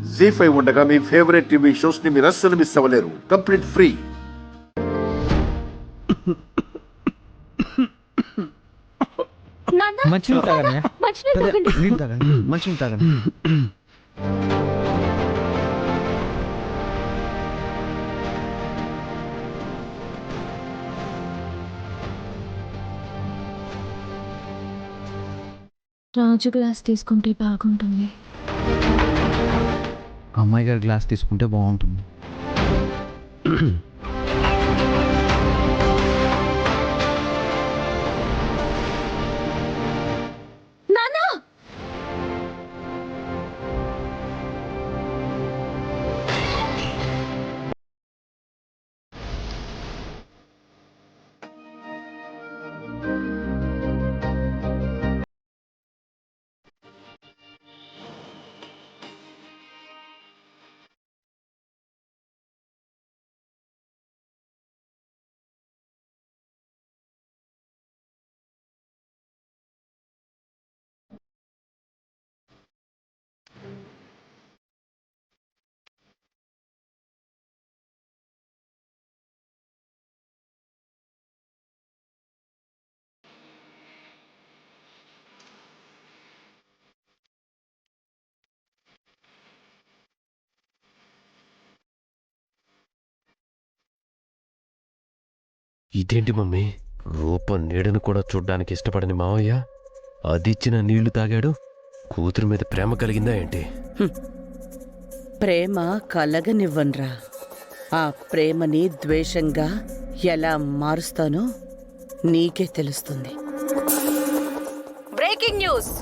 జీ5 ఉండగా మీ favourite TV shows ని మీరు అస్సలు మిస్ అవ్వలేరు. Complete free. మంచినీళ్ళు తాగండి. నీళ్ళు తాగండి. మంచినీళ్ళు తాగండి. రాజు గ్లాస్ తీసుకుంటే బాగుంటుంది. అమ్మాయి గారి గ్లాస్ తీసుకుంటే బాగుంటుంది. నానా ఇదేంటి మమ్మీ, రూపం నీడను కూడా చూడ్డానికి ఇష్టపడని మావయ్య అదిచ్చిన నీళ్లు తాగాడు. కూతురు మీద ప్రేమ కలిగిందా ఏంటి? ప్రేమ కలగనివ్వన్రా. ఆ ప్రేమని ద్వేషంగా ఎలా మారుస్తానో నీకే తెలుస్తుంది. Breaking news.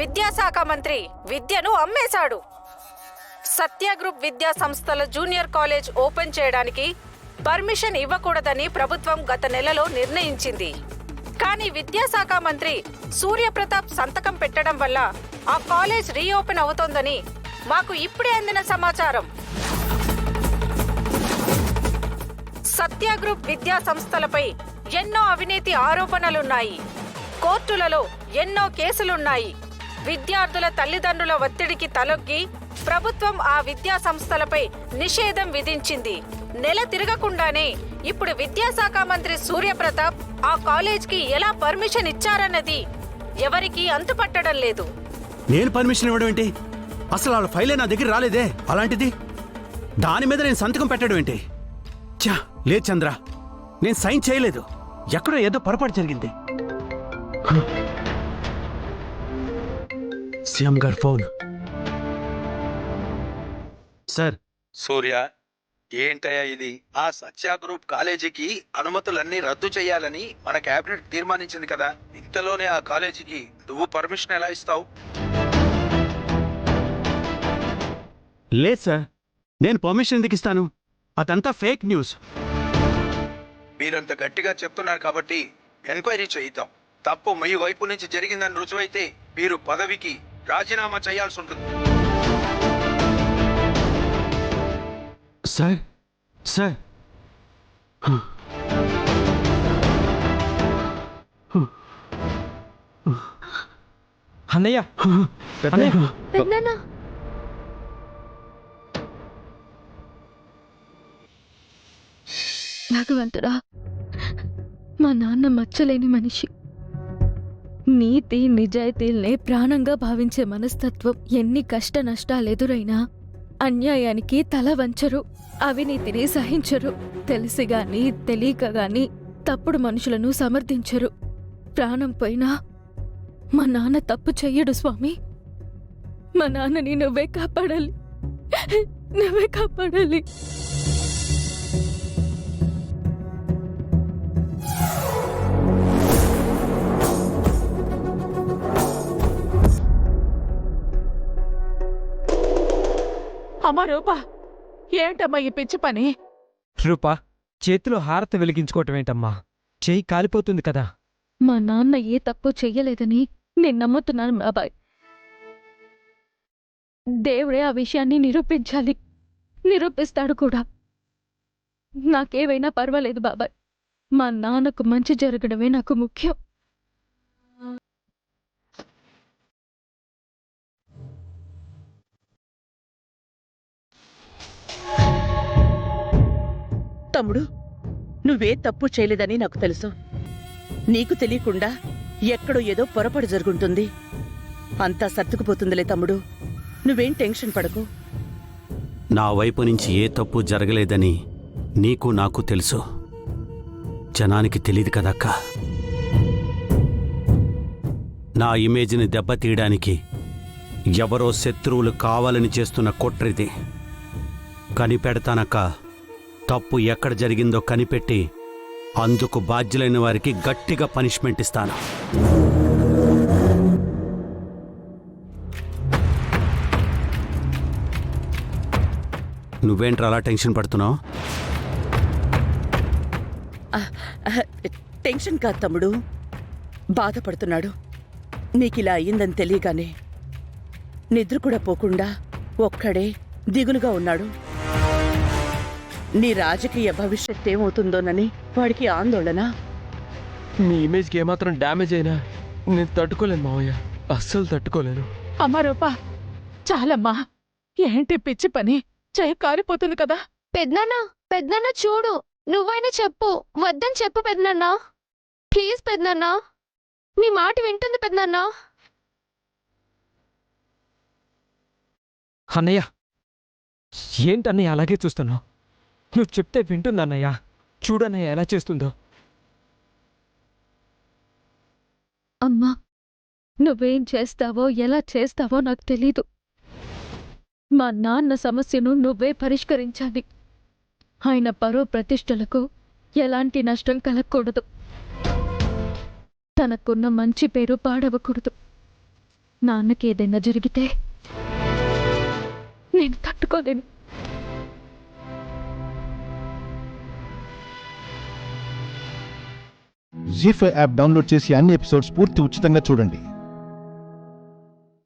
విద్యాశాఖ మంత్రి విద్యను అమ్మేశాడు. సత్య గ్రూప్ విద్యా సంస్థల జూనియర్ కాలేజ్ ఓపెన్ చేయడానికి పర్మిషన్ ఇవ్వకూడదని ప్రభుత్వం గత నెలలో నిర్ణయించింది. కానీ విద్యాశాఖ మంత్రి సూర్యప్రతాప్ సంతకం పెట్టడం వల్ల ఆ కాలేజ్ రీఓపెన్ అవుతోందని మాకు ఇప్పుడే అందిన సమాచారం. సత్య గ్రూప్ విద్యా సంస్థలపై ఎన్నో అవినీతి ఆరోపణలున్నాయి. కోర్టులలో ఎన్నో కేసులున్నాయి. విద్యార్థుల తల్లిదండ్రుల ఒత్తిడికి తలొగ్గి ప్రభుత్వం ఆ విద్యా సంస్థలపై నిషేధం విధించింది. నెల తిరగకుండానే ఇప్పుడు విద్యాశాఖ మంత్రి సూర్యప్రతాప్ ఆ కాలేజ్కి ఎలా పర్మిషన్ ఇచ్చారన్నది ఎవరికీ అంతుపట్టడం లేదు. నేను పర్మిషన్ ఇవ్వడం ఏంటి? అసలు వాళ్ళ ఫైలే నా దగ్గర రాలేదే. అలాంటిది దాని మీద నేను సంతకం పెట్టడం ఏంటి? చా, లేదు చంద్ర, నేను సైన్ చేయలేదు. ఎక్కడో ఏదో పొరపాటు జరిగింది. సీఎం గారి ఫోన్. సార్, సూర్య, ఏంటయ్యా ఇది? ఆ సత్య గ్రూప్ కాలేజీకి అనుమతులన్నీ రద్దు చేయాలని మన కేబినెట్ తీర్మానించింది కదా. ఇంతలోనే ఆ కాలేజీకి నువ్వు పర్మిషన్ ఎలా ఇస్తావు? లేదు సార్, నేను పర్మిషన్ ఎందుకు ఇస్తాను? అదంతా ఫేక్ న్యూస్. మీరంత గట్టిగా చెప్తున్నారు కాబట్టి ఎంక్వైరీ చేయిద్దాం. తప్పు మీ వైపు నుంచి జరిగిందని రుజువైతే మీరు పదవికి రాజీనామా చేయాల్సి ఉంటుంది. సార్, సార్, అన్నయ్య, పెద్దనా భగవంతుడా, మా నాన్న మచ్చలేని మనిషి. నీతి నిజాయితీల్నే ప్రాణంగా భావించే మనస్తత్వం. ఎన్ని కష్ట నష్టాలెదురైనా అన్యాయానికి తల వంచరు, అవినీతిని సహించరు. తెలిసిగాని తెలియకగాని తప్పుడు మనుషులను సమర్థించరు. ప్రాణం పోయినా మా నాన్న తప్పు చెయ్యడు స్వామి. మా నాన్నని నువ్వే కాపాడాలి, నువ్వే కాపాడాలి. అమ్మా రూపా, ఏంటమ్మా ఈ పిచ్చి పని? రూపా, చేతిలో హారతి వెలిగించుకోవటం ఏంటమ్మా? చెయ్యి కాలిపోతుంది కదా. మా నాన్న ఏ తప్పు చెయ్యలేదని నేను నమ్ముతున్నాను బాబాయ్. దేవుడే ఆ విషయాన్ని నిరూపించాలి, నిరూపిస్తాడు కూడా. నాకేవైనా పర్వాలేదు బాబాయ్. మా నాన్నకు మంచి జరగడమే నాకు ముఖ్యం. తమ్ముడు, నువ్వే తప్పు చేయలేదని నాకు తెలుసు. నీకు తెలియకుండా ఎక్కడో ఏదో పొరపాటు జరుగుంటుంది. అంతా సర్దుకుపోతుందిలే తమ్ముడు, నువ్వేం టెన్షన్ పడకు. నా వైపు నుంచి ఏ తప్పు జరగలేదని నీకు నాకు తెలుసు. జనానికి తెలియదు కదక్క. నా ఇమేజ్ని దెబ్బతీయడానికి ఎవరో శత్రువులు కావాలని చేస్తున్న కుట్రిది. కనిపెడతానక్క. తప్పు ఎక్కడ జరిగిందో కనిపెట్టి అందుకు బాధ్యులైన వారికి గట్టిగా పనిష్మెంట్ ఇస్తాను. నువ్వేంట్రా అలా టెన్షన్ పడుతున్నావు? టెన్షన్ కాదు తమ్ముడు, బాధపడుతున్నాడు. నీకిలా అయ్యిందని తెలియగానే నిద్ర కూడా పోకుండా ఒక్కడే దిగులుగా ఉన్నాడు. నీ రాజకీయ భవిష్యత్ ఏమవుతుందోనని వాడికి ఆందోళన. మీ ఇమేజ్కి ఏమాత్రం డ్యామేజ్ అయినా నేను తట్టుకోలేను మావయ్య, అస్సలు తట్టుకోలేను. అమ్మా రూపా, చాలమ్మా. ఏంటి పిచ్చి పని? చేయి కారిపోతుంది కదా. పెద్దనాన్న చూడు, నువ్వైనా చెప్పు. వద్దని చెప్పు పెద్దనాన్న, ప్లీజ్ పెద్దనాన్న. నీ మాట వింటుంది పెద్దనాన్న. అన్నయ్య, ఏంటన్నయ్య అలాగే చూస్తున్నావు? నువ్వు చెప్తే వింటుందన్నయ్య. చూడన్నయ్య ఎలా చేస్తుందో. అమ్మా, నువ్వేం చేస్తావో ఎలా చేస్తావో నాకు తెలీదు. మా నాన్న సమస్యను నువ్వే పరిష్కరించాలి. ఆయన పరో ప్రతిష్టలకు ఎలాంటి నష్టం కలగకూడదు. తనకున్న మంచి పేరు పాడవకూడదు. నాన్నకి ఏదైనా జరిగితే నేను తట్టుకోలేను. జీ5 యాప్ డౌన్లోడ్ చేసి అన్ని ఎపిసోడ్స్ పూర్తి ఉచితంగా చూడండి.